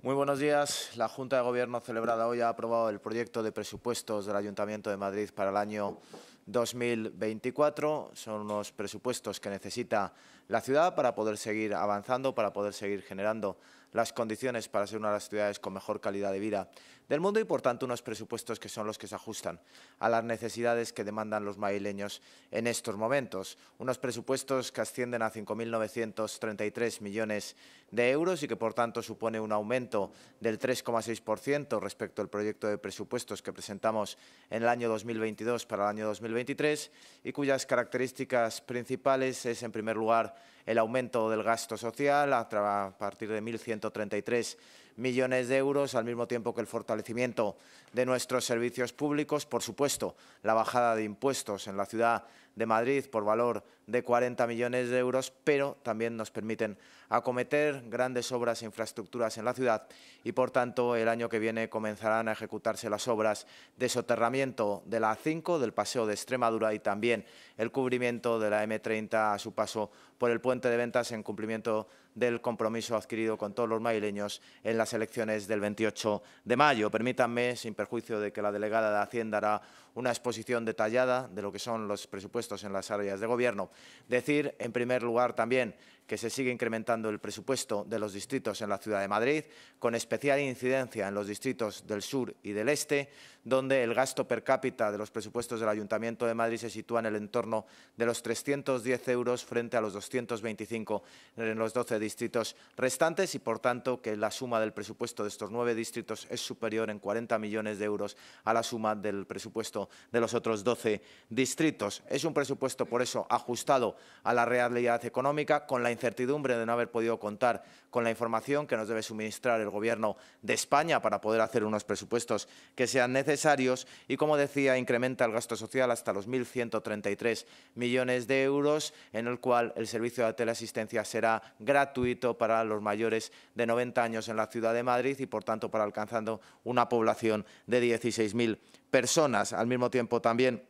Muy buenos días. La Junta de Gobierno celebrada hoy ha aprobado el proyecto de presupuestos del Ayuntamiento de Madrid para el año 2024. Son unos presupuestos que necesita la ciudad para poder seguir avanzando, para poder seguir generando las condiciones para ser una de las ciudades con mejor calidad de vida del mundo y, por tanto, unos presupuestos que son los que se ajustan a las necesidades que demandan los madrileños en estos momentos. Unos presupuestos que ascienden a 5.933 millones de euros y que, por tanto, supone un aumento del 3,6% respecto al proyecto de presupuestos que presentamos en el año 2022 para el año 2023 y cuyas características principales es, en primer lugar, el aumento del gasto social a partir de 1.133 millones de euros, al mismo tiempo que el fortalecimiento de nuestros servicios públicos. Por supuesto, la bajada de impuestos en la ciudad de Madrid por valor de 40 millones de euros, pero también nos permiten acometer grandes obras e infraestructuras en la ciudad y, por tanto, el año que viene comenzarán a ejecutarse las obras de soterramiento de la A5, del Paseo de Extremadura y también el cubrimiento de la M30 a su paso por el Puente de Ventas en cumplimiento del compromiso adquirido con todos los madrileños en las elecciones del 28 de mayo. Permítanme, sin perjuicio de que la delegada de Hacienda hará una exposición detallada de lo que son los presupuestos en las áreas de gobierno, decir, en primer lugar, también que se sigue incrementando el presupuesto de los distritos en la ciudad de Madrid, con especial incidencia en los distritos del sur y del este, donde el gasto per cápita de los presupuestos del Ayuntamiento de Madrid se sitúa en el entorno de los 310 euros frente a los 225 en los 12 distritos restantes y, por tanto, que la suma del presupuesto de estos 9 distritos es superior en 40 millones de euros a la suma del presupuesto de los otros 12 distritos. Es un presupuesto, por eso, ajustado a la realidad económica, con la incertidumbre de no haber podido contar con la información que nos debe suministrar el Gobierno de España para poder hacer unos presupuestos que sean necesarios y, como decía, incrementa el gasto social hasta los 1.133 millones de euros, en el cual el servicio de teleasistencia será gratuito para los mayores de 90 años en la ciudad de Madrid y, por tanto, para alcanzando una población de 16.000 personas. Al mismo tiempo, también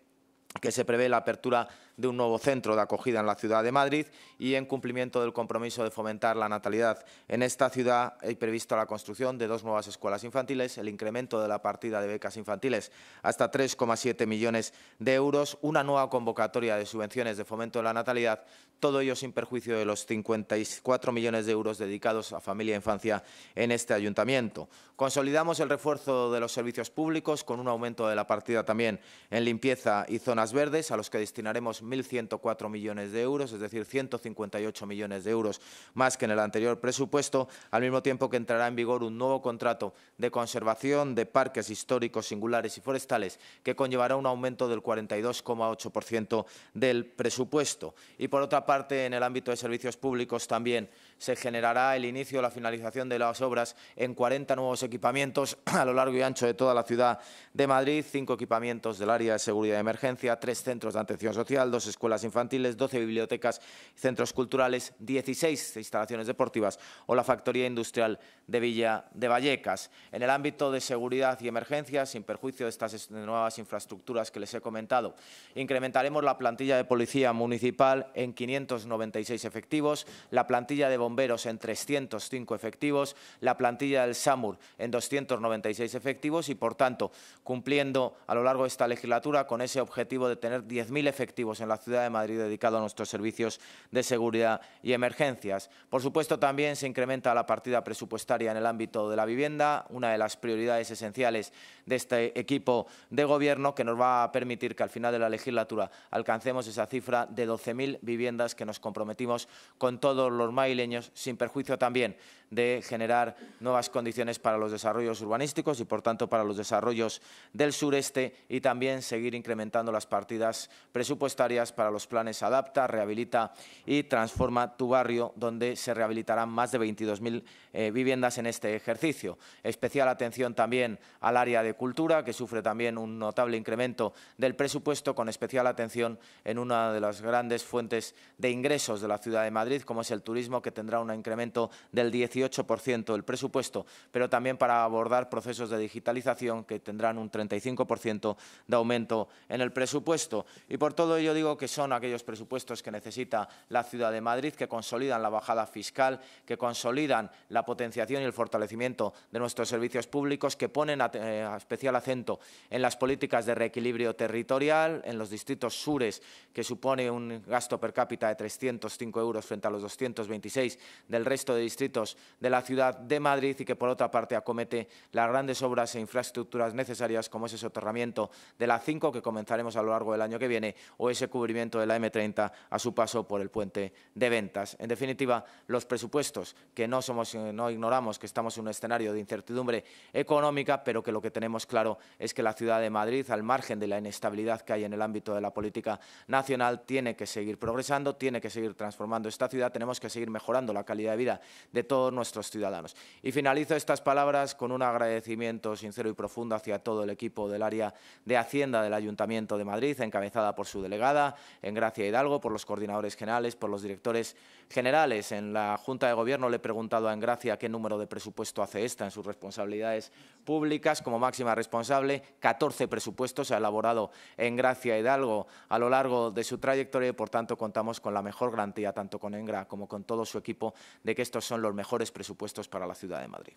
que se prevé la apertura de un nuevo centro de acogida en la ciudad de Madrid y, en cumplimiento del compromiso de fomentar la natalidad en esta ciudad, he previsto la construcción de 2 nuevas escuelas infantiles, el incremento de la partida de becas infantiles hasta 3,7 millones de euros, una nueva convocatoria de subvenciones de fomento de la natalidad, todo ello sin perjuicio de los 54 millones de euros dedicados a familia e infancia en este ayuntamiento. Consolidamos el refuerzo de los servicios públicos con un aumento de la partida también en limpieza y zonas verdes, a los que destinaremos 1.104 millones de euros, es decir, 158 millones de euros más que en el anterior presupuesto, al mismo tiempo que entrará en vigor un nuevo contrato de conservación de parques históricos, singulares y forestales que conllevará un aumento del 42,8% del presupuesto. Y, por otra parte, en el ámbito de servicios públicos también se generará el inicio o la finalización de las obras en 40 nuevos equipamientos a lo largo y ancho de toda la ciudad de Madrid, 5 equipamientos del área de seguridad y emergencia, 3 centros de atención social, 2 escuelas infantiles, 12 bibliotecas y centros culturales, 16 instalaciones deportivas o la factoría industrial de Villa de Vallecas. En el ámbito de seguridad y emergencias, sin perjuicio de estas nuevas infraestructuras que les he comentado, incrementaremos la plantilla de policía municipal en 596 efectivos, la plantilla de bomberos en 305 efectivos, la plantilla del SAMUR en 296 efectivos y, por tanto, cumpliendo a lo largo de esta legislatura con ese objetivo de tener 10.000 efectivos en la ciudad de Madrid dedicados a nuestros servicios de seguridad y emergencias. Por supuesto, también se incrementa la partida presupuestaria en el ámbito de la vivienda, una de las prioridades esenciales de este equipo de gobierno, que nos va a permitir que al final de la legislatura alcancemos esa cifra de 12.000 viviendas que nos comprometimos con todos los madrileños, sin perjuicio también de generar nuevas condiciones para los desarrollos urbanísticos y, por tanto, para los desarrollos del sureste, y también seguir incrementando las partidas presupuestarias para los planes Adapta, Rehabilita y Transforma tu Barrio, donde se rehabilitarán más de 22.000 viviendas en este ejercicio. Especial atención también al área de cultura, que sufre también un notable incremento del presupuesto, con especial atención en una de las grandes fuentes de ingresos de la ciudad de Madrid, como es el turismo, que tendrá un incremento del 17%. 18% del presupuesto, pero también para abordar procesos de digitalización que tendrán un 35% de aumento en el presupuesto. Y por todo ello digo que son aquellos presupuestos que necesita la Ciudad de Madrid, que consolidan la bajada fiscal, que consolidan la potenciación y el fortalecimiento de nuestros servicios públicos, que ponen especial acento en las políticas de reequilibrio territorial, en los distritos sures, que supone un gasto per cápita de 305 euros frente a los 226 del resto de distritos de la Ciudad de Madrid y que, por otra parte, acomete las grandes obras e infraestructuras necesarias como ese soterramiento de la A5, que comenzaremos a lo largo del año que viene, o ese cubrimiento de la M30 a su paso por el puente de Ventas. En definitiva, los presupuestos que no ignoramos que estamos en un escenario de incertidumbre económica, pero que lo que tenemos claro es que la Ciudad de Madrid, al margen de la inestabilidad que hay en el ámbito de la política nacional, tiene que seguir progresando, tiene que seguir transformando esta ciudad, tenemos que seguir mejorando la calidad de vida de todos nuestros ciudadanos. Y finalizo estas palabras con un agradecimiento sincero y profundo hacia todo el equipo del área de Hacienda del Ayuntamiento de Madrid, encabezada por su delegada, Engracia Hidalgo, por los coordinadores generales, por los directores generales. En la Junta de Gobierno le he preguntado a Engracia qué número de presupuesto hace esta en sus responsabilidades públicas. Como máxima responsable, 14 presupuestos ha elaborado Engracia Hidalgo a lo largo de su trayectoria y, por tanto, contamos con la mejor garantía, tanto con Engra como con todo su equipo, de que estos son los mejores presupuestos para la Ciudad de Madrid.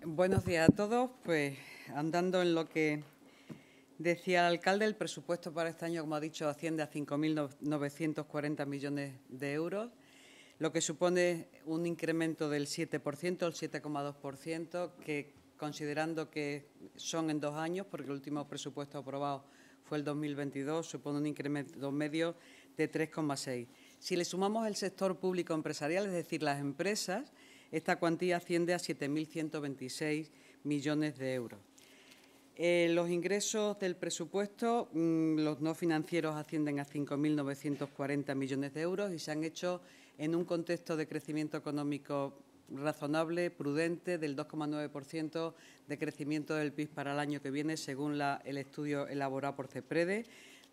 Buenos días a todos. Pues, andando en lo que decía el alcalde, el presupuesto para este año, como ha dicho, asciende a 5.940 millones de euros, lo que supone un incremento del 7%, el 7,2%, que, considerando que son en 2 años, porque el último presupuesto aprobado fue el 2022, supone un incremento medio de 3,6%. Si le sumamos el sector público empresarial, es decir, las empresas, esta cuantía asciende a 7.126 millones de euros. Los ingresos del presupuesto, los no financieros, ascienden a 5.940 millones de euros y se han hecho en un contexto de crecimiento económico razonable, prudente, del 2,9% de crecimiento del PIB para el año que viene, según el estudio elaborado por CEPREDE,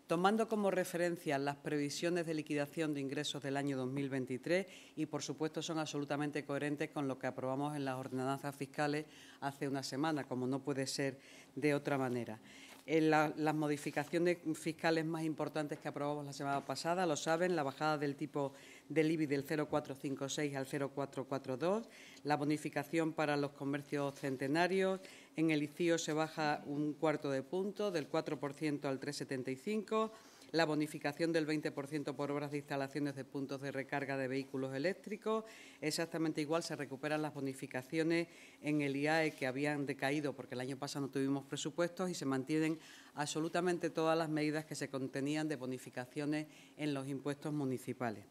tomando como referencia las previsiones de liquidación de ingresos del año 2023 y, por supuesto, son absolutamente coherentes con lo que aprobamos en las ordenanzas fiscales hace una semana, como no puede ser de otra manera. Las modificaciones fiscales más importantes que aprobamos la semana pasada, lo saben, la bajada del tipo del IBI del 0,456 al 0,442, la bonificación para los comercios centenarios, en el ICIO se baja un cuarto de punto, del 4% al 3,75%, la bonificación del 20% por obras de instalaciones de puntos de recarga de vehículos eléctricos. Exactamente igual se recuperan las bonificaciones en el IAE que habían decaído porque el año pasado no tuvimos presupuestos y se mantienen absolutamente todas las medidas que se contenían de bonificaciones en los impuestos municipales.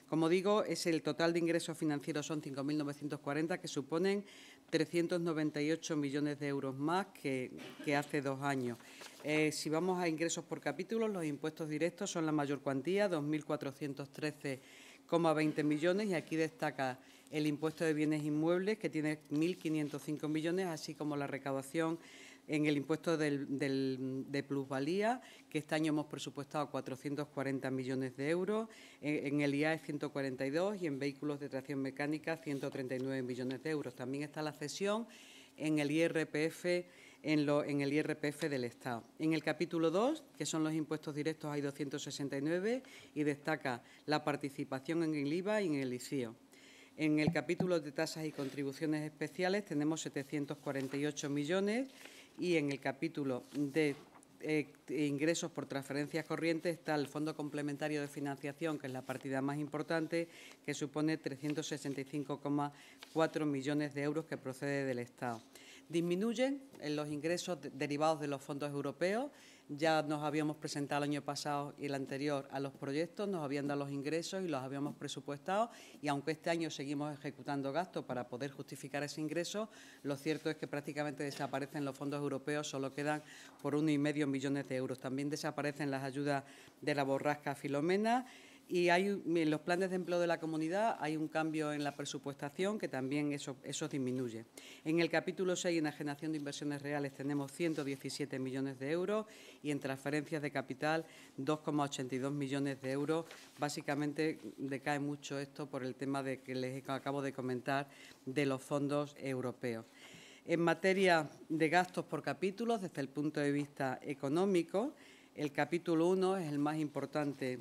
Como digo, el total de ingresos financieros son 5.940, que suponen 398 millones de euros más que hace 2 años. Si vamos a ingresos por capítulos, los impuestos directos son la mayor cuantía, 2.413,20 millones, y aquí destaca el impuesto de bienes inmuebles, que tiene 1.505 millones, así como la recaudación en el impuesto de plusvalía, que este año hemos presupuestado 440 millones de euros, en el IAE 142 y en vehículos de tracción mecánica 139 millones de euros. También está la cesión en el IRPF, en el IRPF del Estado. En el capítulo 2, que son los impuestos directos, hay 269 y destaca la participación en el IVA y en el ICIO. En el capítulo de tasas y contribuciones especiales tenemos 748 millones y en el capítulo de ingresos por transferencias corrientes está el Fondo Complementario de Financiación, que es la partida más importante, que supone 365,4 millones de euros que procede del Estado. Disminuyen los ingresos derivados de los fondos europeos. Ya nos habíamos presentado el año pasado y el anterior a los proyectos, nos habían dado los ingresos y los habíamos presupuestado, y aunque este año seguimos ejecutando gastos para poder justificar ese ingreso, lo cierto es que prácticamente desaparecen los fondos europeos, solo quedan por 1,5 millones de euros. También desaparecen las ayudas de la borrasca Filomena. Y en los planes de empleo de la comunidad hay un cambio en la presupuestación que también eso disminuye. En el capítulo 6, enajenación de inversiones reales, tenemos 117 millones de euros y en transferencias de capital 2,82 millones de euros. Básicamente decae mucho esto por el tema de que les acabo de comentar de los fondos europeos. En materia de gastos por capítulos, desde el punto de vista económico, el capítulo 1 es el más importante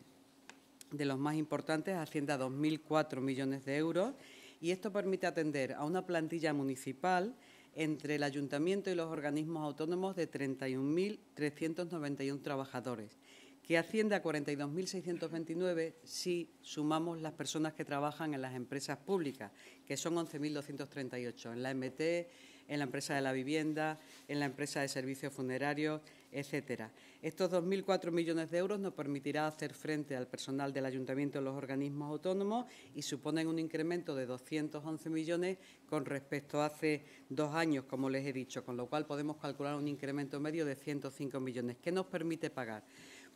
de los más importantes, asciende a 2.004 millones de euros y esto permite atender a una plantilla municipal entre el Ayuntamiento y los organismos autónomos de 31.391 trabajadores, que asciende a 42.629 si sumamos las personas que trabajan en las empresas públicas, que son 11.238, en la MT, en la empresa de la vivienda, en la empresa de servicios funerarios, etcétera. Estos 2.004 millones de euros nos permitirá hacer frente al personal del Ayuntamiento y los organismos autónomos y suponen un incremento de 211 millones con respecto a hace 2 años, como les he dicho, con lo cual podemos calcular un incremento medio de 105 millones. ¿Qué nos permite pagar?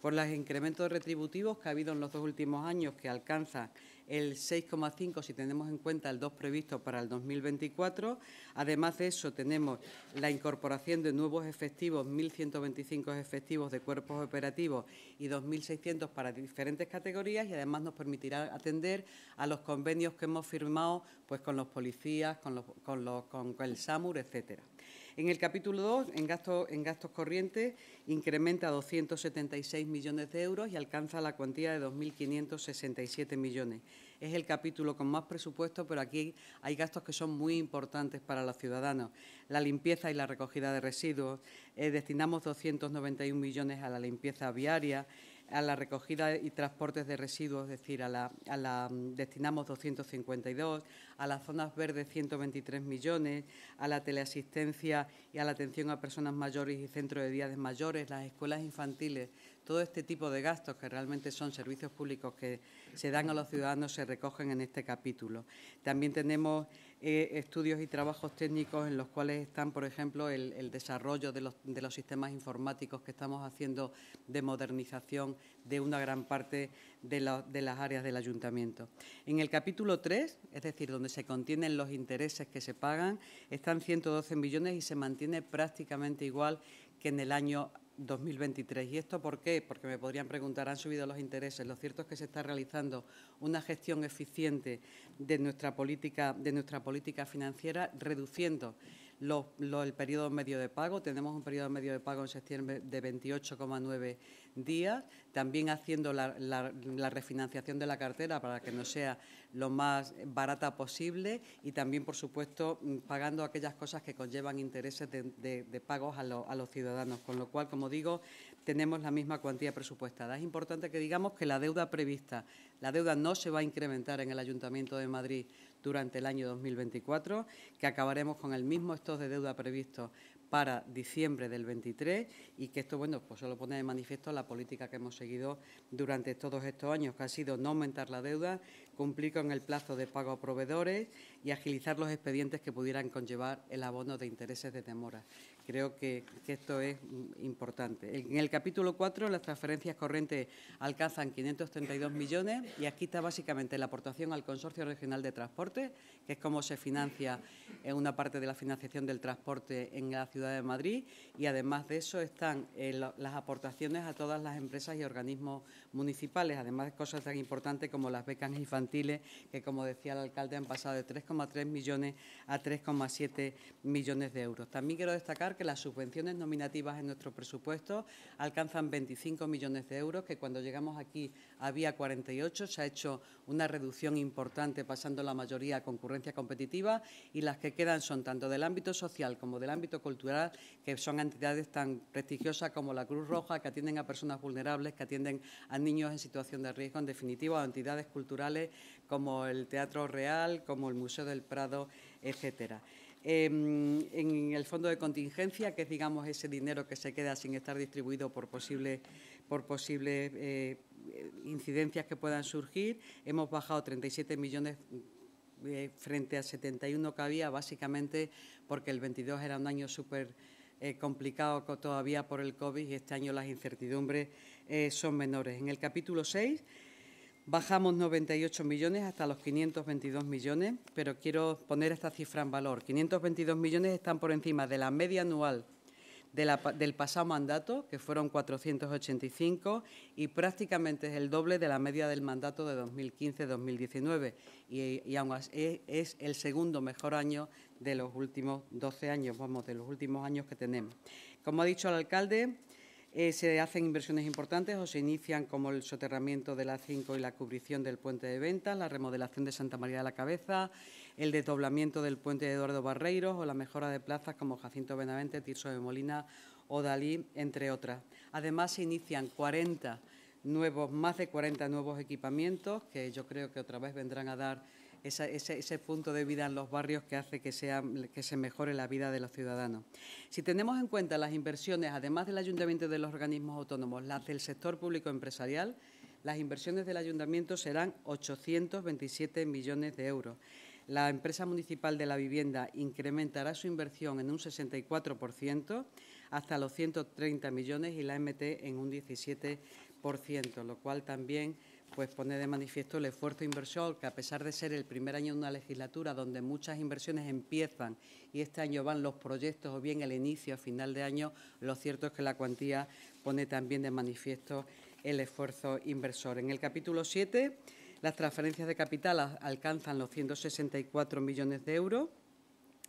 Por los incrementos retributivos que ha habido en los 2 últimos años, que alcanzan el 6,5 si tenemos en cuenta el 2 previsto para el 2024. Además de eso, tenemos la incorporación de nuevos efectivos, 1.125 efectivos de cuerpos operativos y 2.600 para diferentes categorías y además nos permitirá atender a los convenios que hemos firmado pues, con los policías, con el SAMUR, etcétera. En el capítulo 2, en gastos corrientes, incrementa a 276 millones de euros y alcanza la cuantía de 2.567 millones. Es el capítulo con más presupuesto, pero aquí hay gastos que son muy importantes para los ciudadanos. La limpieza y la recogida de residuos, destinamos 291 millones a la limpieza viaria, a la recogida y transportes de residuos, es decir, destinamos 252, a las zonas verdes 123 millones, a la teleasistencia y a la atención a personas mayores y centros de día de mayores, las escuelas infantiles, todo este tipo de gastos que realmente son servicios públicos que se dan a los ciudadanos se recogen en este capítulo. También tenemos estudios y trabajos técnicos en los cuales están, por ejemplo, el desarrollo de los sistemas informáticos que estamos haciendo de modernización de una gran parte de las áreas del ayuntamiento. En el capítulo 3, es decir, donde se contienen los intereses que se pagan, están 112 millones y se mantiene prácticamente igual que en el año 2023. ¿Y esto por qué? Porque me podrían preguntar, ¿han subido los intereses? Lo cierto es que se está realizando una gestión eficiente de nuestra política financiera, reduciendo el periodo medio de pago. Tenemos un periodo medio de pago en septiembre de 28,9 días, también haciendo la refinanciación de la cartera para que nos sea lo más barata posible y también, por supuesto, pagando aquellas cosas que conllevan intereses de pagos a los ciudadanos, con lo cual, como digo, tenemos la misma cuantía presupuestada. Es importante que digamos que la deuda prevista, la deuda no se va a incrementar en el Ayuntamiento de Madrid durante el año 2024, que acabaremos con el mismo stock de deuda previsto para diciembre del 23 y que esto, bueno, pues solo pone de manifiesto la política que hemos seguido durante todos estos años, que ha sido no aumentar la deuda, cumplir con el plazo de pago a proveedores y agilizar los expedientes que pudieran conllevar el abono de intereses de demora. Creo que esto es importante. En el capítulo 4, las transferencias corrientes alcanzan 532 millones y aquí está básicamente la aportación al Consorcio Regional de Transporte, que es cómo se financia una parte de la financiación del transporte en la Ciudad de Madrid y además de eso están las aportaciones a todas las empresas y organismos municipales, además de cosas tan importantes como las becas infantiles, que como decía el alcalde han pasado de 3,3 millones a 3,7 millones de euros. También quiero destacar que las subvenciones nominativas en nuestro presupuesto alcanzan 25 millones de euros, que cuando llegamos aquí había 48, se ha hecho una reducción importante pasando la mayoría a concurrencia competitiva y las que quedan son tanto del ámbito social como del ámbito cultural, que son entidades tan prestigiosas como la Cruz Roja, que atienden a personas vulnerables, que atienden a niños en situación de riesgo, en definitiva, a entidades culturales como el Teatro Real, como el Museo del Prado, etcétera. En el fondo de contingencia, que es, digamos, ese dinero que se queda sin estar distribuido por posibles incidencias que puedan surgir, hemos bajado 37 millones frente a 71 que había, básicamente porque el 22 era un año súper complicado todavía por el COVID y este año las incertidumbres son menores. En el capítulo 6 Bajamos 98 millones hasta los 522 millones, pero quiero poner esta cifra en valor. 522 millones están por encima de la media anual del pasado mandato, que fueron 485, y prácticamente es el doble de la media del mandato de 2015-2019. Y aún así es el segundo mejor año de los últimos 12 años, de los últimos años que tenemos. Como ha dicho el alcalde, se hacen inversiones importantes o se inician, como el soterramiento de la A5 y la cubrición del puente de Ventas, la remodelación de Santa María de la Cabeza, el desdoblamiento del puente de Eduardo Barreiros o la mejora de plazas como Jacinto Benavente, Tirso de Molina o Dalí, entre otras. Además, se inician más de 40 nuevos equipamientos que yo creo que otra vez vendrán a dar ese punto de vida en los barrios que hace que se mejore la vida de los ciudadanos. Si tenemos en cuenta las inversiones, además del Ayuntamiento y de los organismos autónomos, las del sector público empresarial, las inversiones del Ayuntamiento serán 827 millones de euros. La empresa municipal de la vivienda incrementará su inversión en un 64% hasta los 130 millones y la MT en un 17%, lo cual también pone de manifiesto el esfuerzo inversor, que a pesar de ser el primer año de una legislatura donde muchas inversiones empiezan y este año van los proyectos o bien el inicio a final de año, lo cierto es que la cuantía pone también de manifiesto el esfuerzo inversor. En el capítulo 7, las transferencias de capital alcanzan los 164 millones de euros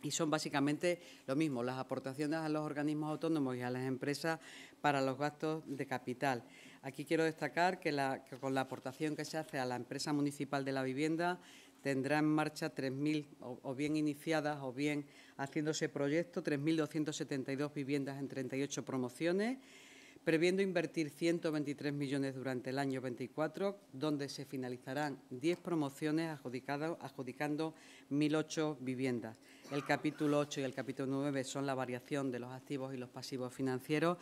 y son básicamente lo mismo, las aportaciones a los organismos autónomos y a las empresas para los gastos de capital. Aquí quiero destacar que con la aportación que se hace a la empresa municipal de la vivienda tendrá en marcha 3.000, o bien iniciadas o bien haciéndose proyecto, 3.272 viviendas en 38 promociones, previendo invertir 123 millones durante el año 24, donde se finalizarán 10 promociones adjudicando 1.008 viviendas. El capítulo 8 y el capítulo 9 son la variación de los activos y los pasivos financieros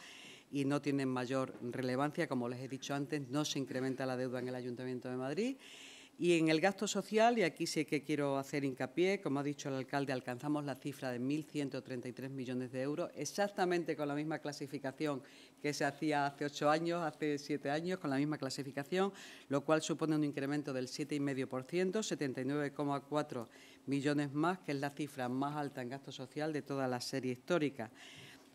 y no tienen mayor relevancia. Como les he dicho antes, no se incrementa la deuda en el Ayuntamiento de Madrid. Y en el gasto social, y aquí sí que quiero hacer hincapié, como ha dicho el alcalde, alcanzamos la cifra de 1.133 millones de euros, exactamente con la misma clasificación que se hacía hace 8 años, hace 7 años, con la misma clasificación, lo cual supone un incremento del 7,5%, 79,4 millones más, que es la cifra más alta en gasto social de toda la serie histórica.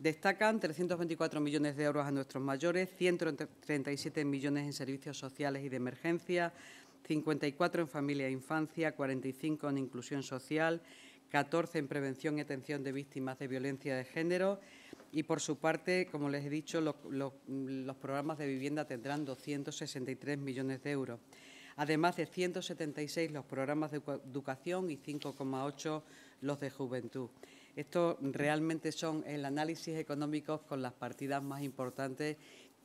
Destacan 324 millones de euros a nuestros mayores, 137 millones en servicios sociales y de emergencia, 54 en familia e infancia, 45 en inclusión social, 14 en prevención y atención de víctimas de violencia de género y, por su parte, como les he dicho, los programas de vivienda tendrán 263 millones de euros. Además de 176 los programas de educación y 5,8 los de juventud. Esto realmente son el análisis económico con las partidas más importantes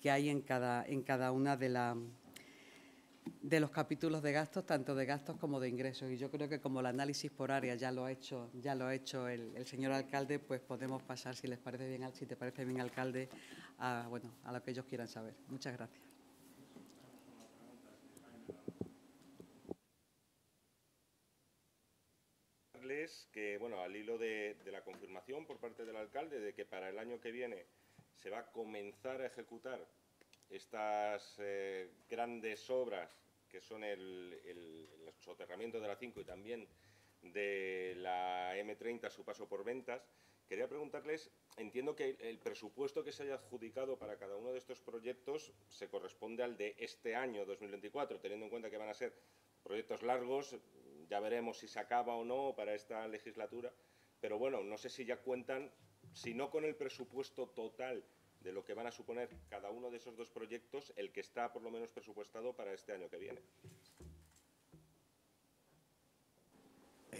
que hay en cada una de los capítulos de gastos, tanto de gastos como de ingresos. Y yo creo que como el análisis por área ya lo ha hecho el señor alcalde, pues podemos pasar, si te parece bien, alcalde, a lo que ellos quieran saber. Muchas gracias. Que, al hilo de la confirmación por parte del alcalde de que para el año que viene se va a comenzar a ejecutar estas grandes obras que son el soterramiento de la A5 y también de la M30 a su paso por Ventas, quería preguntarles, entiendo que el presupuesto que se haya adjudicado para cada uno de estos proyectos se corresponde al de este año 2024, teniendo en cuenta que van a ser proyectos largos. Ya veremos si se acaba o no para esta legislatura, pero no sé si ya cuentan, si no con el presupuesto total de lo que van a suponer cada uno de esos dos proyectos, el que está por lo menos presupuestado para este año que viene.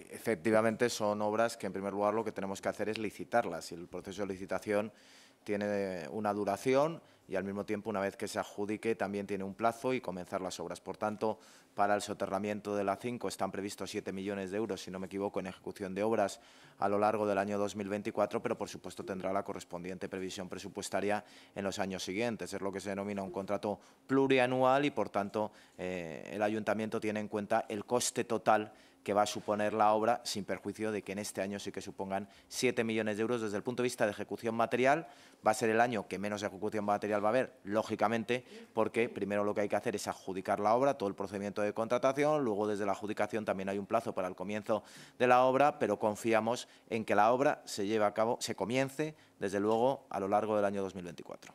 Efectivamente, son obras que, en primer lugar, lo que tenemos que hacer es licitarlas. Y el proceso de licitación tiene una duración y, al mismo tiempo, una vez que se adjudique, también tiene un plazo y comenzar las obras. Por tanto, para el soterramiento de la A5 están previstos 7 millones de euros, si no me equivoco, en ejecución de obras a lo largo del año 2024, pero, por supuesto, tendrá la correspondiente previsión presupuestaria en los años siguientes. Es lo que se denomina un contrato plurianual y, por tanto, el Ayuntamiento tiene en cuenta el coste total que va a suponer la obra, sin perjuicio de que en este año sí que supongan 7 millones de euros desde el punto de vista de ejecución material. Va a ser el año que menos ejecución material va a haber, lógicamente, porque primero lo que hay que hacer es adjudicar la obra, todo el procedimiento de contratación, luego desde la adjudicación también hay un plazo para el comienzo de la obra, pero confiamos en que la obra se lleve a cabo, se comience, desde luego, a lo largo del año 2024.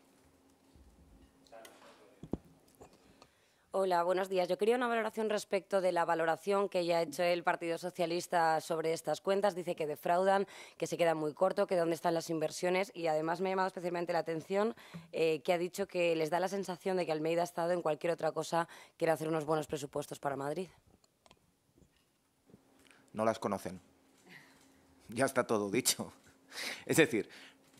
Hola, buenos días. Yo quería una valoración respecto de la valoración que ya ha hecho el Partido Socialista sobre estas cuentas. Dice que defraudan, que se queda muy corto, que dónde están las inversiones y además me ha llamado especialmente la atención que ha dicho que les da la sensación de que Almeida ha estado en cualquier otra cosa que hacer unos buenos presupuestos para Madrid. No las conocen. Ya está todo dicho. Es decir,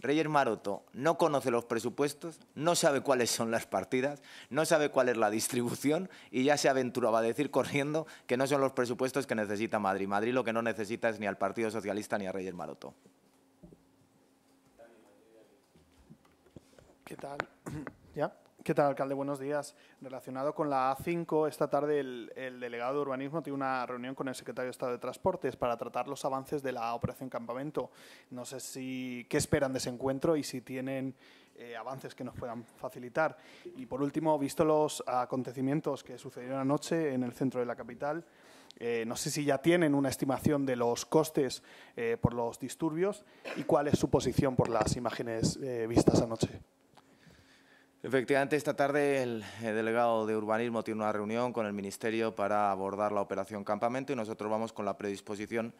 Reyes Maroto no conoce los presupuestos, no sabe cuáles son las partidas, no sabe cuál es la distribución y ya se aventuraba a decir corriendo que no son los presupuestos que necesita Madrid. Madrid lo que no necesita es ni al Partido Socialista ni a Reyes Maroto. ¿Qué tal? ¿Ya? ¿Qué tal, alcalde? Buenos días. Relacionado con la A5, esta tarde el delegado de Urbanismo tiene una reunión con el secretario de Estado de Transportes para tratar los avances de la Operación Campamento. No sé qué esperan de ese encuentro y si tienen avances que nos puedan facilitar. Y, por último, visto los acontecimientos que sucedieron anoche en el centro de la capital, no sé si ya tienen una estimación de los costes por los disturbios y cuál es su posición por las imágenes vistas anoche. Efectivamente, esta tarde el delegado de Urbanismo tiene una reunión con el Ministerio para abordar la operación Campamento y nosotros vamos con la predisposición,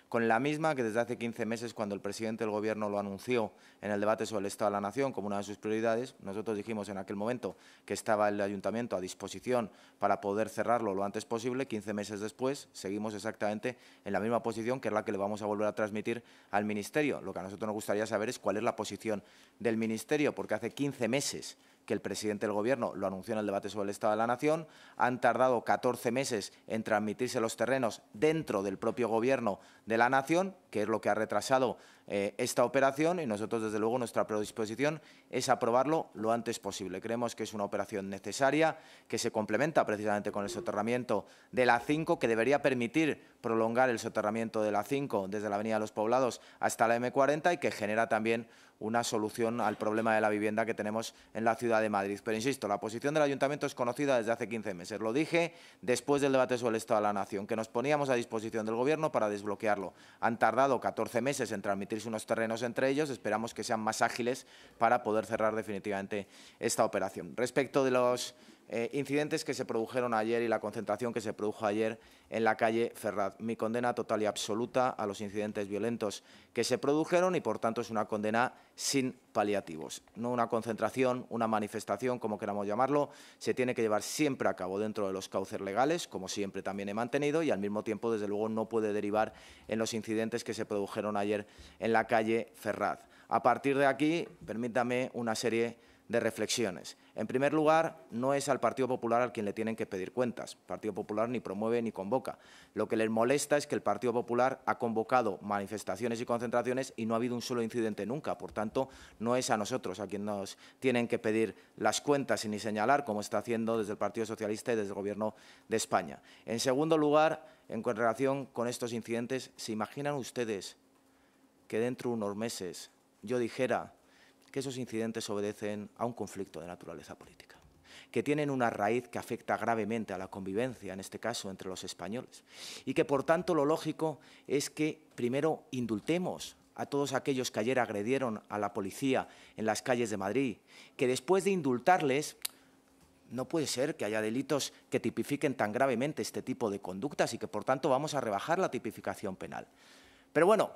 con la misma que desde hace 15 meses, cuando el presidente del Gobierno lo anunció en el debate sobre el Estado de la Nación como una de sus prioridades. Nosotros dijimos en aquel momento que estaba el Ayuntamiento a disposición para poder cerrarlo lo antes posible. 15 meses después seguimos exactamente en la misma posición, que es la que le vamos a volver a transmitir al Ministerio. Lo que a nosotros nos gustaría saber es cuál es la posición del Ministerio, porque hace 15 meses que el presidente del Gobierno lo anunció en el debate sobre el Estado de la Nación. Han tardado 14 meses en transmitirse los terrenos dentro del propio Gobierno de la Nación, que es lo que ha retrasado esta operación, y nosotros, desde luego, nuestra predisposición es aprobarlo lo antes posible. Creemos que es una operación necesaria, que se complementa precisamente con el soterramiento de la A5, que debería permitir prolongar el soterramiento de la A5 desde la Avenida de los Poblados hasta la M40 y que genera también una solución al problema de la vivienda que tenemos en la ciudad de Madrid. Pero, insisto, la posición del Ayuntamiento es conocida desde hace 15 meses. Lo dije después del debate sobre el Estado de la Nación, que nos poníamos a disposición del Gobierno para desbloquearlo. Han tardado 14 meses en transmitirse unos terrenos entre ellos. Esperamos que sean más ágiles para poder cerrar definitivamente esta operación. Respecto de los incidentes que se produjeron ayer y la concentración que se produjo ayer en la calle Ferraz, mi condena total y absoluta a los incidentes violentos que se produjeron y, por tanto, es una condena sin paliativos. No una concentración, una manifestación, como queramos llamarlo, se tiene que llevar siempre a cabo dentro de los cauces legales, como siempre también he mantenido, y al mismo tiempo, desde luego, no puede derivar en los incidentes que se produjeron ayer en la calle Ferraz. A partir de aquí, permítame una serie de reflexiones. En primer lugar, no es al Partido Popular al quien le tienen que pedir cuentas. El Partido Popular ni promueve ni convoca. Lo que les molesta es que el Partido Popular ha convocado manifestaciones y concentraciones y no ha habido un solo incidente nunca. Por tanto, no es a nosotros a quien nos tienen que pedir las cuentas y ni señalar, como está haciendo desde el Partido Socialista y desde el Gobierno de España. En segundo lugar, en relación con estos incidentes, ¿se imaginan ustedes que dentro de unos meses yo dijera que esos incidentes obedecen a un conflicto de naturaleza política, que tienen una raíz que afecta gravemente a la convivencia, en este caso entre los españoles, y que, por tanto, lo lógico es que primero indultemos a todos aquellos que ayer agredieron a la policía en las calles de Madrid, que después de indultarles, no puede ser que haya delitos que tipifiquen tan gravemente este tipo de conductas y que, por tanto, vamos a rebajar la tipificación penal. Pero bueno,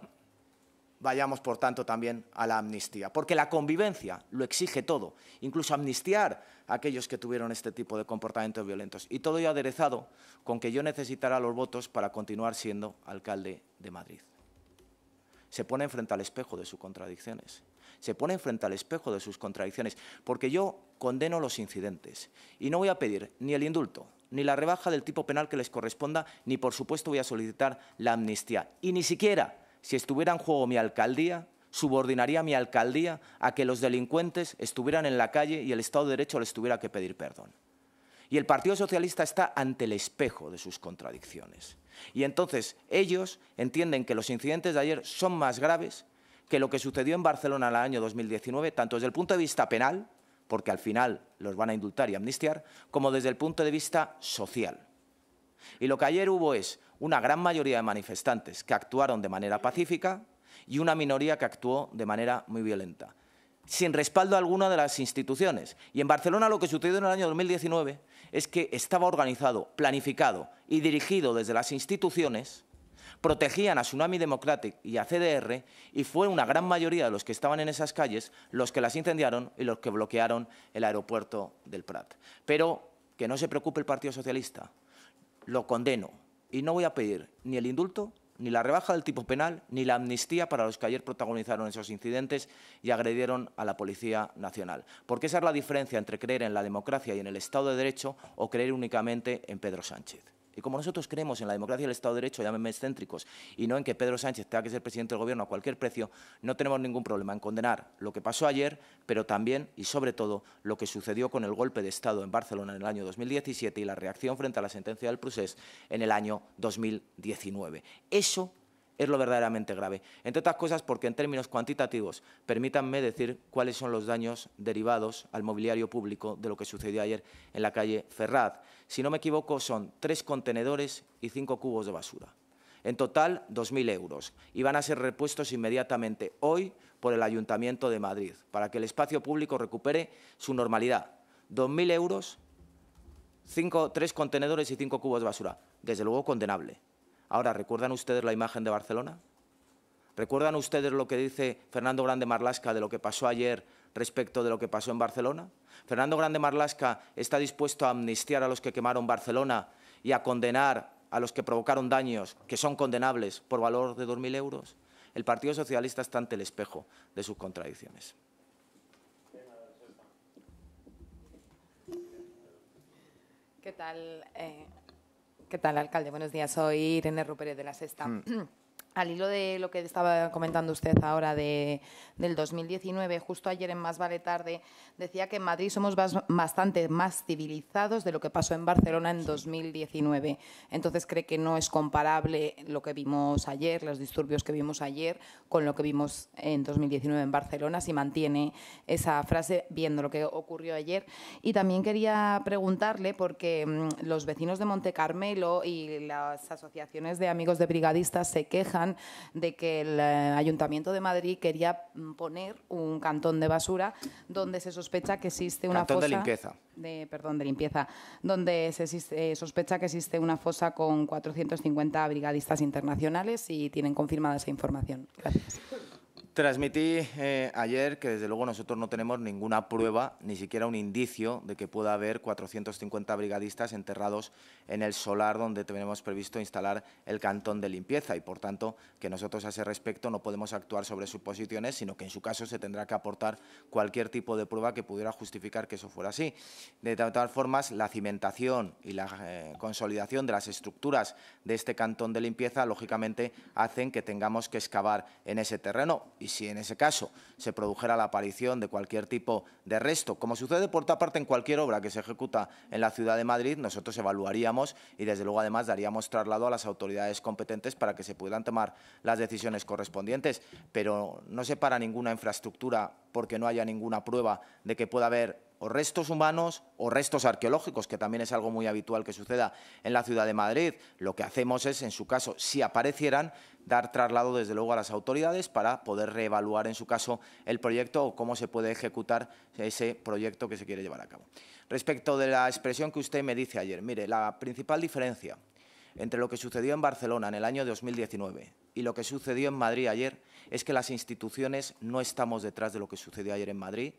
vayamos, por tanto, también a la amnistía, porque la convivencia lo exige todo, incluso amnistiar a aquellos que tuvieron este tipo de comportamientos violentos. Y todo ello aderezado con que yo necesitara los votos para continuar siendo alcalde de Madrid. Se pone frente al espejo de sus contradicciones. Se pone frente al espejo de sus contradicciones, porque yo condeno los incidentes y no voy a pedir ni el indulto, ni la rebaja del tipo penal que les corresponda, ni, por supuesto, voy a solicitar la amnistía. Y ni siquiera, si estuviera en juego mi alcaldía, subordinaría mi alcaldía a que los delincuentes estuvieran en la calle y el Estado de Derecho les tuviera que pedir perdón. Y el Partido Socialista está ante el espejo de sus contradicciones. Y entonces ellos entienden que los incidentes de ayer son más graves que lo que sucedió en Barcelona en el año 2019, tanto desde el punto de vista penal, porque al final los van a indultar y amnistiar, como desde el punto de vista social. Y lo que ayer hubo es una gran mayoría de manifestantes que actuaron de manera pacífica y una minoría que actuó de manera muy violenta, sin respaldo alguno de las instituciones. Y en Barcelona lo que sucedió en el año 2019 es que estaba organizado, planificado y dirigido desde las instituciones, protegían a Tsunami Democratic y a CDR, y fue una gran mayoría de los que estaban en esas calles los que las incendiaron y los que bloquearon el aeropuerto del Prat. Pero que no se preocupe el Partido Socialista, lo condeno y no voy a pedir ni el indulto, ni la rebaja del tipo penal, ni la amnistía para los que ayer protagonizaron esos incidentes y agredieron a la Policía Nacional. Porque esa es la diferencia entre creer en la democracia y en el Estado de Derecho o creer únicamente en Pedro Sánchez. Y como nosotros creemos en la democracia y el Estado de Derecho, llámenme excéntricos, y no en que Pedro Sánchez tenga que ser presidente del Gobierno a cualquier precio, no tenemos ningún problema en condenar lo que pasó ayer, pero también y sobre todo lo que sucedió con el golpe de Estado en Barcelona en el año 2017 y la reacción frente a la sentencia del Procés en el año 2019. Eso es lo verdaderamente grave. Entre otras cosas porque en términos cuantitativos, permítanme decir cuáles son los daños derivados al mobiliario público de lo que sucedió ayer en la calle Ferraz. Si no me equivoco, son 3 contenedores y 5 cubos de basura. En total, 2.000 euros. Y van a ser repuestos inmediatamente hoy por el Ayuntamiento de Madrid, para que el espacio público recupere su normalidad. 2.000 euros, 3 contenedores y 5 cubos de basura. Desde luego, condenable. Ahora, ¿recuerdan ustedes la imagen de Barcelona? ¿Recuerdan ustedes lo que dice Fernando Grande Marlaska de lo que pasó ayer respecto de lo que pasó en Barcelona? Fernando Grande Marlaska está dispuesto a amnistiar a los que quemaron Barcelona y a condenar a los que provocaron daños, que son condenables, por valor de 2.000 euros. El Partido Socialista está ante el espejo de sus contradicciones. ¿Qué tal, alcalde? Buenos días. Soy Irene Rupérez de La Sexta. Al hilo de lo que estaba comentando usted ahora del 2019, justo ayer en Más Vale Tarde decía que en Madrid somos bastante más civilizados de lo que pasó en Barcelona en 2019. Entonces, ¿cree que no es comparable lo que vimos ayer, los disturbios que vimos ayer, con lo que vimos en 2019 en Barcelona? Si mantiene esa frase viendo lo que ocurrió ayer. Y también quería preguntarle, porque los vecinos de Monte Carmelo y las asociaciones de amigos de brigadistas se quejan de que el Ayuntamiento de Madrid quería poner un cantón de basura donde se sospecha que existe una Cantón fosa... de limpieza. de limpieza, donde se sospecha que existe una fosa con 450 brigadistas internacionales y tienen confirmada esa información. Gracias. Transmití ayer que, desde luego, nosotros no tenemos ninguna prueba, ni siquiera un indicio de que pueda haber 450 brigadistas enterrados en el solar donde tenemos previsto instalar el cantón de limpieza y, por tanto, que nosotros a ese respecto no podemos actuar sobre suposiciones, sino que en su caso se tendrá que aportar cualquier tipo de prueba que pudiera justificar que eso fuera así. De todas formas, la cimentación y la consolidación de las estructuras de este cantón de limpieza, lógicamente, hacen que tengamos que excavar en ese terreno. Y si en ese caso se produjera la aparición de cualquier tipo de resto, como sucede por otra parte en cualquier obra que se ejecuta en la ciudad de Madrid, nosotros evaluaríamos y, desde luego, además daríamos traslado a las autoridades competentes para que se puedan tomar las decisiones correspondientes. Pero no se para ninguna infraestructura porque no haya ninguna prueba de que pueda haber o restos humanos o restos arqueológicos, que también es algo muy habitual que suceda en la ciudad de Madrid. Lo que hacemos es, en su caso, si aparecieran, dar traslado desde luego a las autoridades para poder reevaluar en su caso el proyecto o cómo se puede ejecutar ese proyecto que se quiere llevar a cabo. Respecto de la expresión que usted me dice ayer, mire, la principal diferencia entre lo que sucedió en Barcelona en el año 2019 y lo que sucedió en Madrid ayer es que las instituciones no estamos detrás de lo que sucedió ayer en Madrid.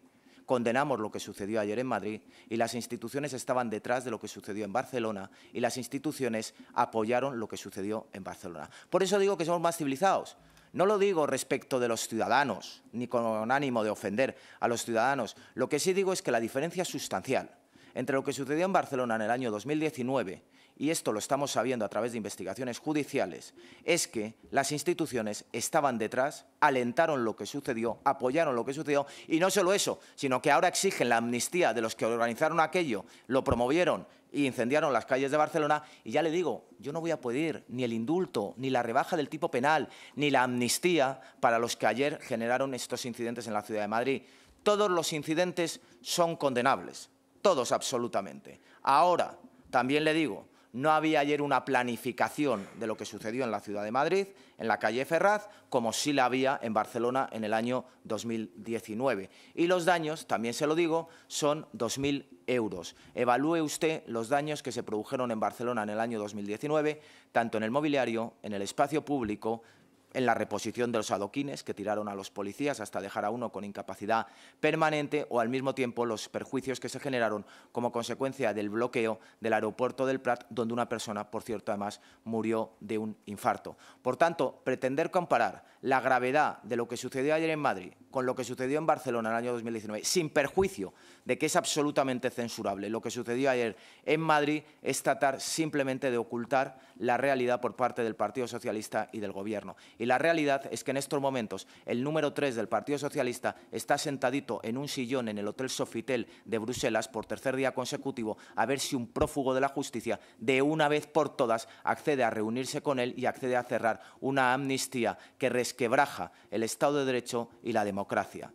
Condenamos lo que sucedió ayer en Madrid y las instituciones estaban detrás de lo que sucedió en Barcelona y las instituciones apoyaron lo que sucedió en Barcelona. Por eso digo que somos más civilizados. No lo digo respecto de los ciudadanos, ni con ánimo de ofender a los ciudadanos. Lo que sí digo es que la diferencia es sustancial entre lo que sucedió en Barcelona en el año 2019, y esto lo estamos sabiendo a través de investigaciones judiciales, es que las instituciones estaban detrás, alentaron lo que sucedió, apoyaron lo que sucedió, y no solo eso, sino que ahora exigen la amnistía de los que organizaron aquello, lo promovieron y incendiaron las calles de Barcelona. Y ya le digo, yo no voy a pedir ni el indulto, ni la rebaja del tipo penal, ni la amnistía para los que ayer generaron estos incidentes en la Ciudad de Madrid. Todos los incidentes son condenables, todos absolutamente. Ahora, también le digo, no había ayer una planificación de lo que sucedió en la Ciudad de Madrid, en la calle Ferraz, como sí la había en Barcelona en el año 2019. Y los daños, también se lo digo, son 2.000 euros. Evalúe usted los daños que se produjeron en Barcelona en el año 2019, tanto en el mobiliario, en el espacio público, en la reposición de los adoquines que tiraron a los policías hasta dejar a uno con incapacidad permanente, o al mismo tiempo los perjuicios que se generaron como consecuencia del bloqueo del aeropuerto del Prat, donde una persona, por cierto, además murió de un infarto. Por tanto, pretender comparar la gravedad de lo que sucedió ayer en Madrid con lo que sucedió en Barcelona en el año 2019, sin perjuicio de que es absolutamente censurable lo que sucedió ayer en Madrid, es tratar simplemente de ocultar la realidad por parte del Partido Socialista y del Gobierno. Y la realidad es que en estos momentos el número 3 del Partido Socialista está sentadito en un sillón en el Hotel Sofitel de Bruselas por tercer día consecutivo a ver si un prófugo de la justicia de una vez por todas accede a reunirse con él y accede a cerrar una amnistía que resquebraja el Estado de Derecho y la democracia.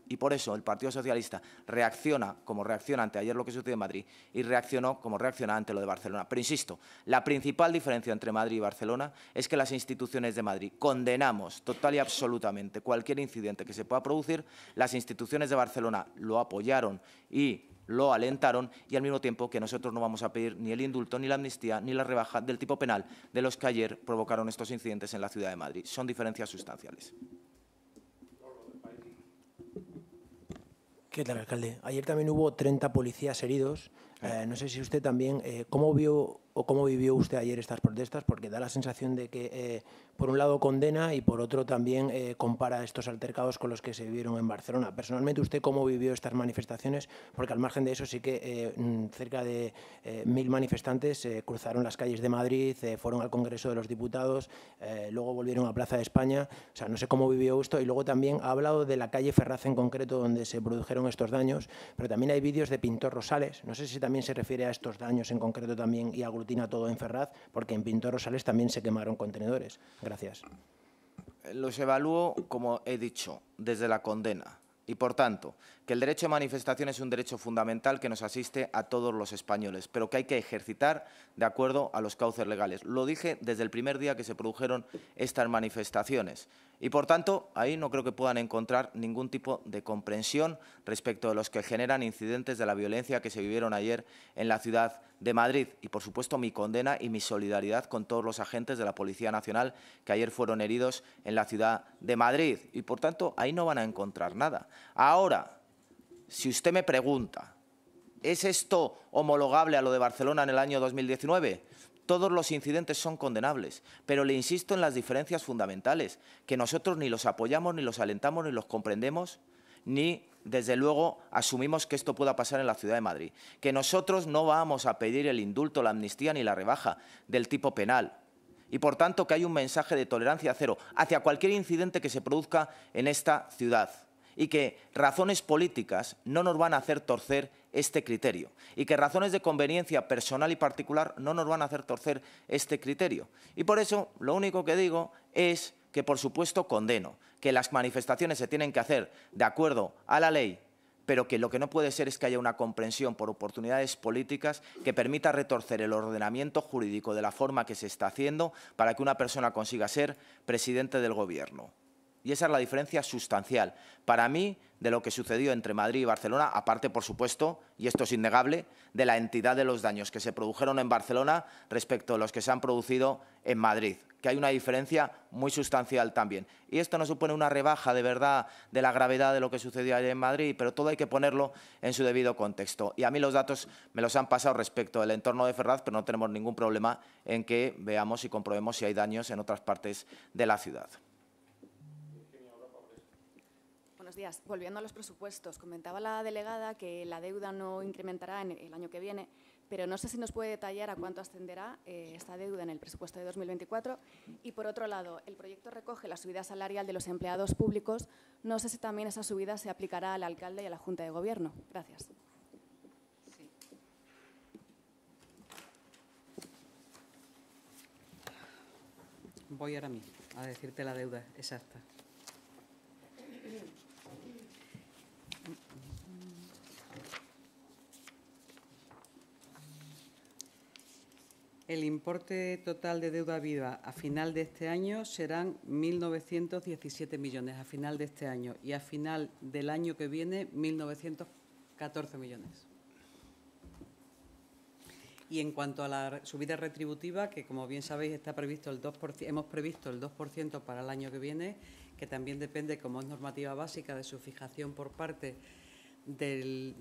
Y por eso el Partido Socialista reacciona como reacciona ante ayer lo que sucedió en Madrid y reaccionó como reacciona ante lo de Barcelona. Pero insisto, la principal diferencia entre Madrid y Barcelona es que las instituciones de Madrid condenamos total y absolutamente cualquier incidente que se pueda producir. Las instituciones de Barcelona lo apoyaron y lo alentaron, y al mismo tiempo que nosotros no vamos a pedir ni el indulto, ni la amnistía, ni la rebaja del tipo penal de los que ayer provocaron estos incidentes en la Ciudad de Madrid. Son diferencias sustanciales. ¿Qué tal, alcalde? Ayer también hubo 30 policías heridos. No sé si usted también, ¿cómo vio o cómo vivió usted ayer estas protestas? Porque da la sensación de que, por un lado, condena y, por otro, también compara estos altercados con los que se vivieron en Barcelona. Personalmente, ¿usted cómo vivió estas manifestaciones? Porque, al margen de eso, sí que cerca de 1.000 manifestantes cruzaron las calles de Madrid, fueron al Congreso de los Diputados, luego volvieron a Plaza de España. O sea, no sé cómo vivió esto. Y luego también ha hablado de la calle Ferraz en concreto, donde se produjeron estos daños, pero también hay vídeos de Pintor Rosales. No sé si también se refiere a estos daños en concreto también y aglutina todo en Ferraz, porque en Pintor Rosales también se quemaron contenedores. Gracias. Los evalúo, como he dicho, desde la condena. Y, por tanto, que el derecho de manifestación es un derecho fundamental que nos asiste a todos los españoles, pero que hay que ejercitar de acuerdo a los cauces legales. Lo dije desde el primer día que se produjeron estas manifestaciones. Y, por tanto, ahí no creo que puedan encontrar ningún tipo de comprensión respecto de los que generan incidentes de la violencia que se vivieron ayer en la ciudad de Madrid. Y, por supuesto, mi condena y mi solidaridad con todos los agentes de la Policía Nacional que ayer fueron heridos en la ciudad de Madrid. Y, por tanto, ahí no van a encontrar nada. Ahora, si usted me pregunta, ¿es esto homologable a lo de Barcelona en el año 2019? Todos los incidentes son condenables, pero le insisto en las diferencias fundamentales, que nosotros ni los apoyamos, ni los alentamos, ni los comprendemos, ni, desde luego, asumimos que esto pueda pasar en la Ciudad de Madrid. Que nosotros no vamos a pedir el indulto, la amnistía ni la rebaja del tipo penal. Y, por tanto, que hay un mensaje de tolerancia cero hacia cualquier incidente que se produzca en esta ciudad. Y que razones políticas no nos van a hacer torcer este criterio. Y que razones de conveniencia personal y particular no nos van a hacer torcer este criterio. Y por eso, lo único que digo es que, por supuesto, condeno que las manifestaciones se tienen que hacer de acuerdo a la ley, pero que lo que no puede ser es que haya una comprensión por oportunidades políticas que permita retorcer el ordenamiento jurídico de la forma que se está haciendo para que una persona consiga ser presidente del Gobierno. Y esa es la diferencia sustancial, para mí, de lo que sucedió entre Madrid y Barcelona, aparte, por supuesto, y esto es innegable, de la entidad de los daños que se produjeron en Barcelona respecto a los que se han producido en Madrid, que hay una diferencia muy sustancial también. Y esto no supone una rebaja de verdad de la gravedad de lo que sucedió ayer en Madrid, pero todo hay que ponerlo en su debido contexto. Y a mí los datos me los han pasado respecto del entorno de Ferraz, pero no tenemos ningún problema en que veamos y comprobemos si hay daños en otras partes de la ciudad. Buenos días. Volviendo a los presupuestos, comentaba la delegada que la deuda no incrementará en el año que viene, pero no sé si nos puede detallar a cuánto ascenderá esta deuda en el presupuesto de 2024. Y, por otro lado, el proyecto recoge la subida salarial de los empleados públicos. No sé si también esa subida se aplicará al alcalde y a la Junta de Gobierno. Gracias. Sí. Voy ahora mismo a decirte la deuda exacta. El importe total de deuda viva a final de este año serán 1.917 millones a final de este año y a final del año que viene 1.914 millones. Y en cuanto a la subida retributiva, que como bien sabéis está previsto el 2%, hemos previsto el 2% para el año que viene, que también depende, como es normativa básica, de su fijación por parte del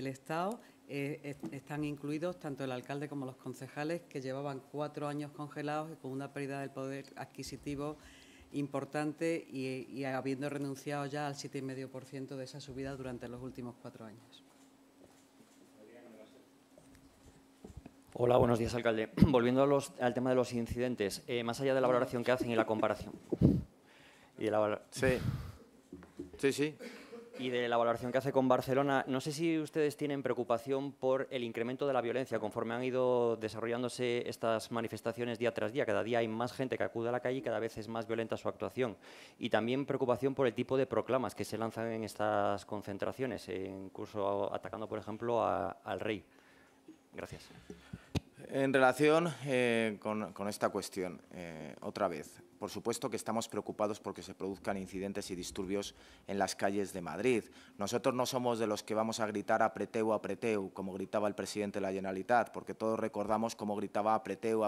Estado. Están incluidos tanto el alcalde como los concejales, que llevaban 4 años congelados y con una pérdida del poder adquisitivo importante y habiendo renunciado ya al 7,5% de esa subida durante los últimos 4 años. Hola, buenos días, alcalde. Volviendo al tema de los incidentes, más allá de la valoración que hacen y la comparación. Sí. Y de la valoración que hace con Barcelona, no sé si ustedes tienen preocupación por el incremento de la violencia conforme han ido desarrollándose estas manifestaciones día tras día. Cada día hay más gente que acude a la calle y cada vez es más violenta su actuación. Y también preocupación por el tipo de proclamas que se lanzan en estas concentraciones, incluso atacando, por ejemplo, al rey. Gracias. En relación con esta cuestión, otra vez, por supuesto que estamos preocupados porque se produzcan incidentes y disturbios en las calles de Madrid. Nosotros no somos de los que vamos a gritar apreteu, como gritaba el presidente de la Generalitat, porque todos recordamos cómo gritaba apreteu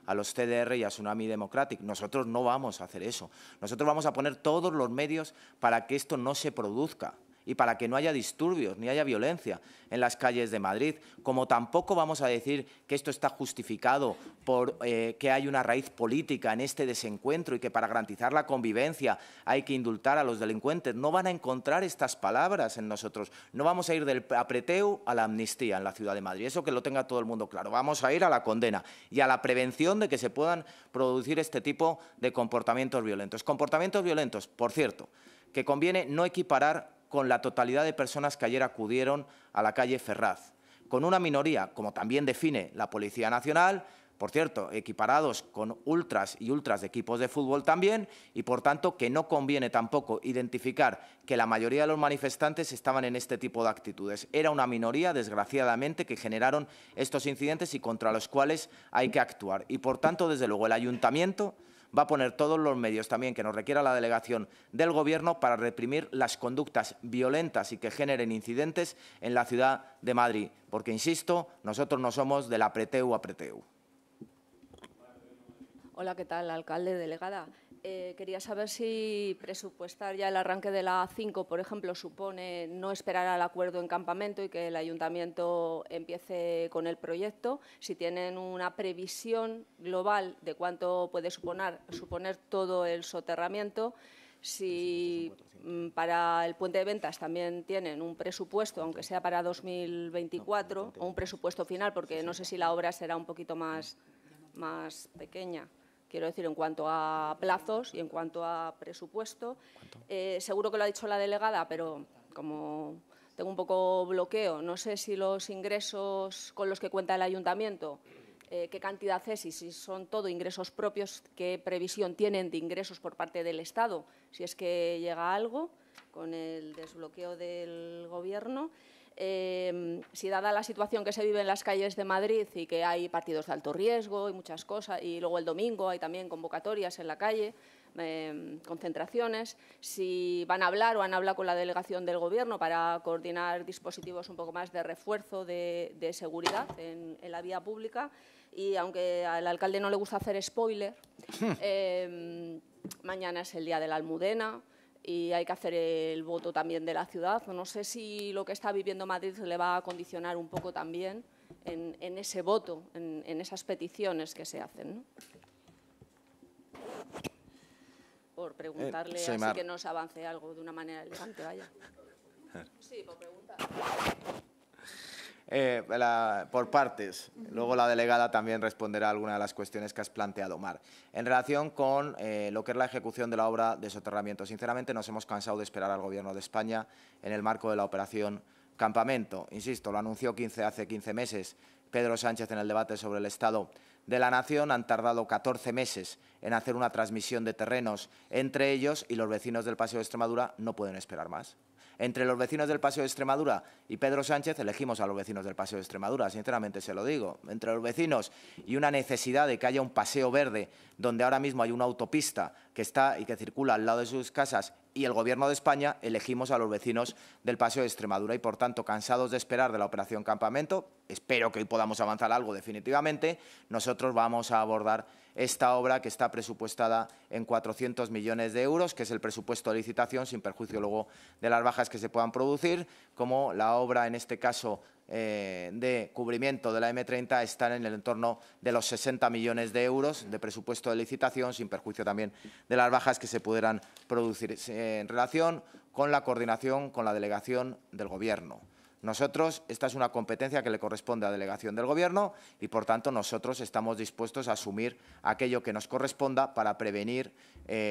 a los CDR y a Tsunami Democratic. Nosotros no vamos a hacer eso. Nosotros vamos a poner todos los medios para que esto no se produzca y para que no haya disturbios ni haya violencia en las calles de Madrid, como tampoco vamos a decir que esto está justificado por que hay una raíz política en este desencuentro y que para garantizar la convivencia hay que indultar a los delincuentes. No van a encontrar estas palabras en nosotros. No vamos a ir del apreteu a la amnistía en la ciudad de Madrid, eso que lo tenga todo el mundo claro. Vamos a ir a la condena y a la prevención de que se puedan producir este tipo de comportamientos violentos. Comportamientos violentos, por cierto, que conviene no equiparar con la totalidad de personas que ayer acudieron a la calle Ferraz, con una minoría, como también define la Policía Nacional, por cierto, equiparados con ultras y ultras de equipos de fútbol también, y por tanto que no conviene tampoco identificar que la mayoría de los manifestantes estaban en este tipo de actitudes. Era una minoría, desgraciadamente, que generaron estos incidentes y contra los cuales hay que actuar. Y por tanto, desde luego, el Ayuntamiento va a poner todos los medios también que nos requiera la delegación del Gobierno para reprimir las conductas violentas y que generen incidentes en la ciudad de Madrid. Porque, insisto, nosotros no somos del apreteu. Hola, ¿qué tal, alcalde, delegada? Quería saber si presupuestar ya el arranque de la A5, por ejemplo, supone no esperar al acuerdo en campamento y que el ayuntamiento empiece con el proyecto, si tienen una previsión global de cuánto puede suponer todo el soterramiento, si para el puente de ventas también tienen un presupuesto, aunque sea para 2024, o un presupuesto final, porque no sé si la obra será un poquito más pequeña. Quiero decir, en cuanto a plazos y en cuanto a presupuesto. Seguro que lo ha dicho la delegada, pero como tengo un poco bloqueo, no sé si los ingresos con los que cuenta el ayuntamiento, qué cantidad es y si son todo ingresos propios, qué previsión tienen de ingresos por parte del Estado, si es que llega algo con el desbloqueo del Gobierno. Si dada la situación que se vive en las calles de Madrid y que hay partidos de alto riesgo y muchas cosas, y luego el domingo hay también convocatorias en la calle, concentraciones, si van a hablar o han hablado con la delegación del Gobierno para coordinar dispositivos un poco más de refuerzo de seguridad en la vía pública. Y aunque al alcalde no le gusta hacer spoiler, mañana es el día de la Almudena y hay que hacer el voto también de la ciudad. No sé si lo que está viviendo Madrid le va a condicionar un poco también en ese voto, en esas peticiones que se hacen, ¿no? por preguntarle, sí, así que nos avance algo de una manera elegante, vaya. Sí, por preguntar. Por partes. Luego la delegada también responderá a alguna de las cuestiones que has planteado, Mar. En relación con lo que es la ejecución de la obra de soterramiento, sinceramente nos hemos cansado de esperar al Gobierno de España en el marco de la operación Campamento. Insisto, lo anunció hace 15 meses Pedro Sánchez en el debate sobre el Estado de la Nación. Han tardado 14 meses en hacer una transmisión de terrenos entre ellos y los vecinos del Paseo de Extremadura no pueden esperar más. Entre los vecinos del Paseo de Extremadura y Pedro Sánchez elegimos a los vecinos del Paseo de Extremadura, sinceramente se lo digo. Entre los vecinos y una necesidad de que haya un paseo verde donde ahora mismo hay una autopista que está y que circula al lado de sus casas y el Gobierno de España, elegimos a los vecinos del Paseo de Extremadura y, por tanto, cansados de esperar de la operación Campamento, espero que hoy podamos avanzar algo definitivamente, nosotros vamos a abordar esta obra que está presupuestada en 400 millones de euros, que es el presupuesto de licitación, sin perjuicio luego de las bajas que se puedan producir, como la obra, en este caso, de cubrimiento de la M30 están en el entorno de los 60 millones de euros de presupuesto de licitación, sin perjuicio también de las bajas que se pudieran producir en relación con la coordinación con la delegación del Gobierno. Nosotros, esta es una competencia que le corresponde a la delegación del Gobierno y, por tanto, nosotros estamos dispuestos a asumir aquello que nos corresponda para prevenir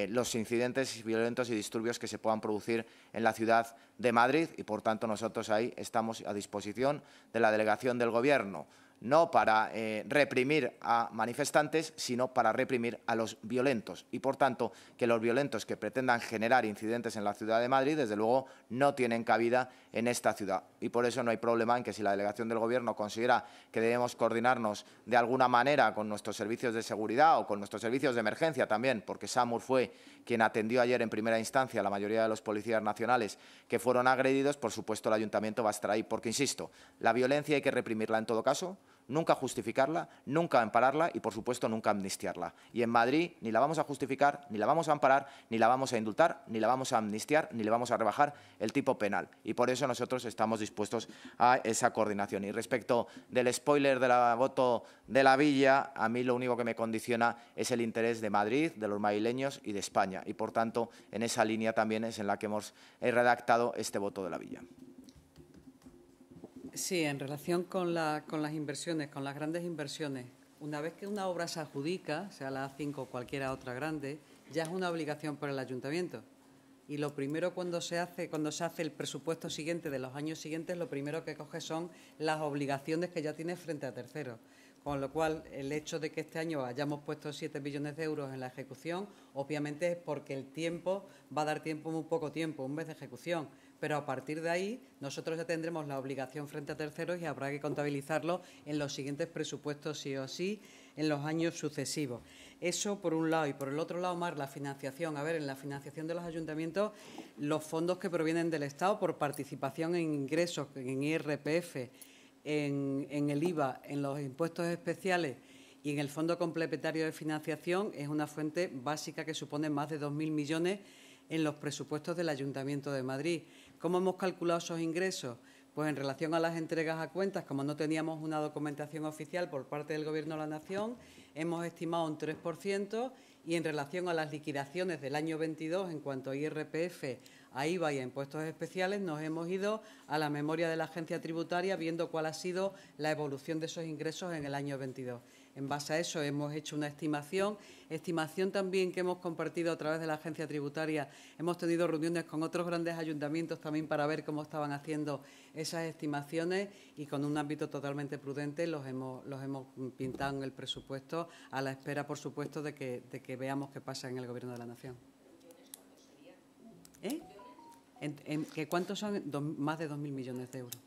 los incidentes violentos y disturbios que se puedan producir en la ciudad de Madrid y, por tanto, nosotros ahí estamos a disposición de la delegación del Gobierno. No para reprimir a manifestantes, sino para reprimir a los violentos. Y, por tanto, que los violentos que pretendan generar incidentes en la ciudad de Madrid, desde luego, no tienen cabida en esta ciudad. Y por eso no hay problema en que si la delegación del Gobierno considera que debemos coordinarnos de alguna manera con nuestros servicios de seguridad o con nuestros servicios de emergencia también, porque SAMUR fue quien atendió ayer en primera instancia a la mayoría de los policías nacionales que fueron agredidos, por supuesto el Ayuntamiento va a estar ahí. Porque, insisto, la violencia hay que reprimirla en todo caso, nunca justificarla, nunca ampararla y, por supuesto, nunca amnistiarla. Y en Madrid ni la vamos a justificar, ni la vamos a amparar, ni la vamos a indultar, ni la vamos a amnistiar, ni le vamos a rebajar el tipo penal. Y por eso nosotros estamos dispuestos a esa coordinación. Y respecto del spoiler del voto de la Villa, a mí lo único que me condiciona es el interés de Madrid, de los madrileños y de España. Y, por tanto, en esa línea también es en la que hemos redactado este voto de la Villa. Sí, en relación con las inversiones, con las grandes inversiones, una vez que una obra se adjudica, sea la A5 o cualquiera otra grande, ya es una obligación para el ayuntamiento. Y lo primero cuando se hace el presupuesto siguiente de los años siguientes, lo primero que coge son las obligaciones que ya tiene frente a terceros. Con lo cual, el hecho de que este año hayamos puesto 7 millones de euros en la ejecución, obviamente es porque el tiempo va a dar tiempo, muy poco tiempo, un mes de ejecución. Pero a partir de ahí nosotros ya tendremos la obligación frente a terceros y habrá que contabilizarlo en los siguientes presupuestos sí o sí en los años sucesivos. Eso por un lado. Y por el otro lado, Mar, la financiación. A ver, en la financiación de los ayuntamientos, los fondos que provienen del Estado por participación en ingresos, en IRPF, en el IVA, en los impuestos especiales y en el Fondo Complementario de Financiación es una fuente básica que supone más de 2.000 millones en los presupuestos del Ayuntamiento de Madrid. ¿Cómo hemos calculado esos ingresos? Pues en relación a las entregas a cuentas, como no teníamos una documentación oficial por parte del Gobierno de la Nación, hemos estimado un 3% y en relación a las liquidaciones del año 22 en cuanto a IRPF, a IVA y a impuestos especiales, nos hemos ido a la memoria de la agencia tributaria viendo cuál ha sido la evolución de esos ingresos en el año 22. En base a eso hemos hecho una estimación también que hemos compartido a través de la agencia tributaria. Hemos tenido reuniones con otros grandes ayuntamientos también para ver cómo estaban haciendo esas estimaciones y con un ámbito totalmente prudente los hemos pintado en el presupuesto a la espera, por supuesto, de que veamos qué pasa en el Gobierno de la Nación. ¿Cuántos son? Más de 2.000 millones de euros.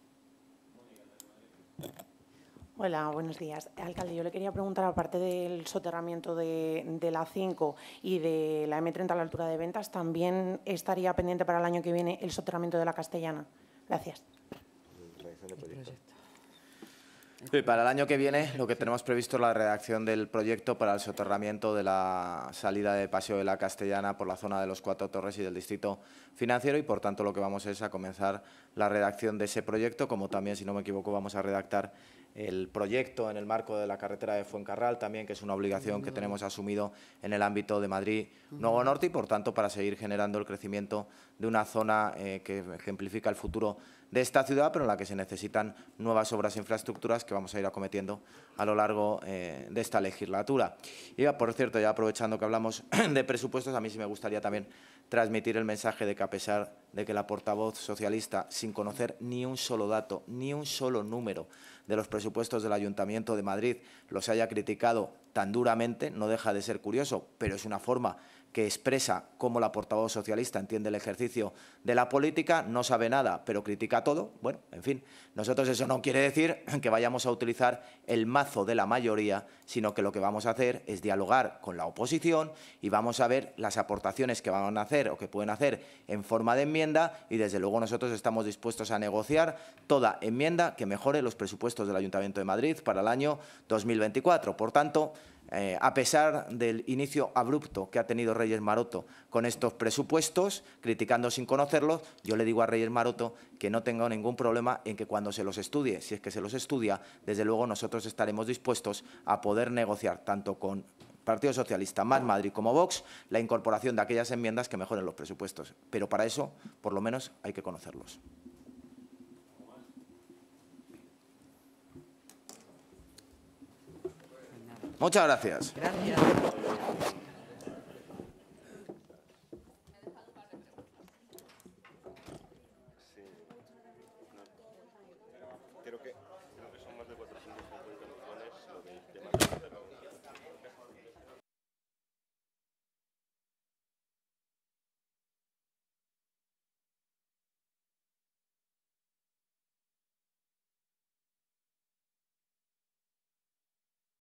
Hola, buenos días. Alcalde, yo le quería preguntar, aparte del soterramiento de la A5 y de la M30 a la altura de Ventas, ¿también estaría pendiente para el año que viene el soterramiento de la Castellana? Gracias. Sí, para el año que viene lo que tenemos previsto es la redacción del proyecto para el soterramiento de la salida de Paseo de la Castellana por la zona de los Cuatro Torres y del distrito financiero y, por tanto, lo que vamos es a comenzar la redacción de ese proyecto, como también, si no me equivoco, vamos a redactar el proyecto en el marco de la carretera de Fuencarral también, que es una obligación que tenemos asumido en el ámbito de Madrid-Nuevo Norte y, por tanto, para seguir generando el crecimiento de una zona que ejemplifica el futuro de esta ciudad, pero en la que se necesitan nuevas obras e infraestructuras que vamos a ir acometiendo a lo largo de esta legislatura. Y, por cierto, ya aprovechando que hablamos de presupuestos, a mí sí me gustaría también transmitir el mensaje de que, a pesar de que la portavoz socialista, sin conocer ni un solo dato, ni un solo número de los presupuestos del Ayuntamiento de Madrid, los haya criticado tan duramente, no deja de ser curioso, pero es una forma que expresa cómo la portavoz socialista entiende el ejercicio de la política, no sabe nada, pero critica todo. Bueno, en fin, nosotros eso no quiere decir que vayamos a utilizar el mazo de la mayoría, sino que lo que vamos a hacer es dialogar con la oposición y vamos a ver las aportaciones que van a hacer o que pueden hacer en forma de enmienda y, desde luego, nosotros estamos dispuestos a negociar toda enmienda que mejore los presupuestos del Ayuntamiento de Madrid para el año 2024. Por tanto, a pesar del inicio abrupto que ha tenido Reyes Maroto con estos presupuestos, criticando sin conocerlos, yo le digo a Reyes Maroto que no tenga ningún problema en que cuando se los estudie, si es que se los estudia, desde luego nosotros estaremos dispuestos a poder negociar tanto con Partido Socialista, Más Madrid como Vox, la incorporación de aquellas enmiendas que mejoren los presupuestos. Pero para eso, por lo menos, hay que conocerlos. Muchas gracias. Gracias.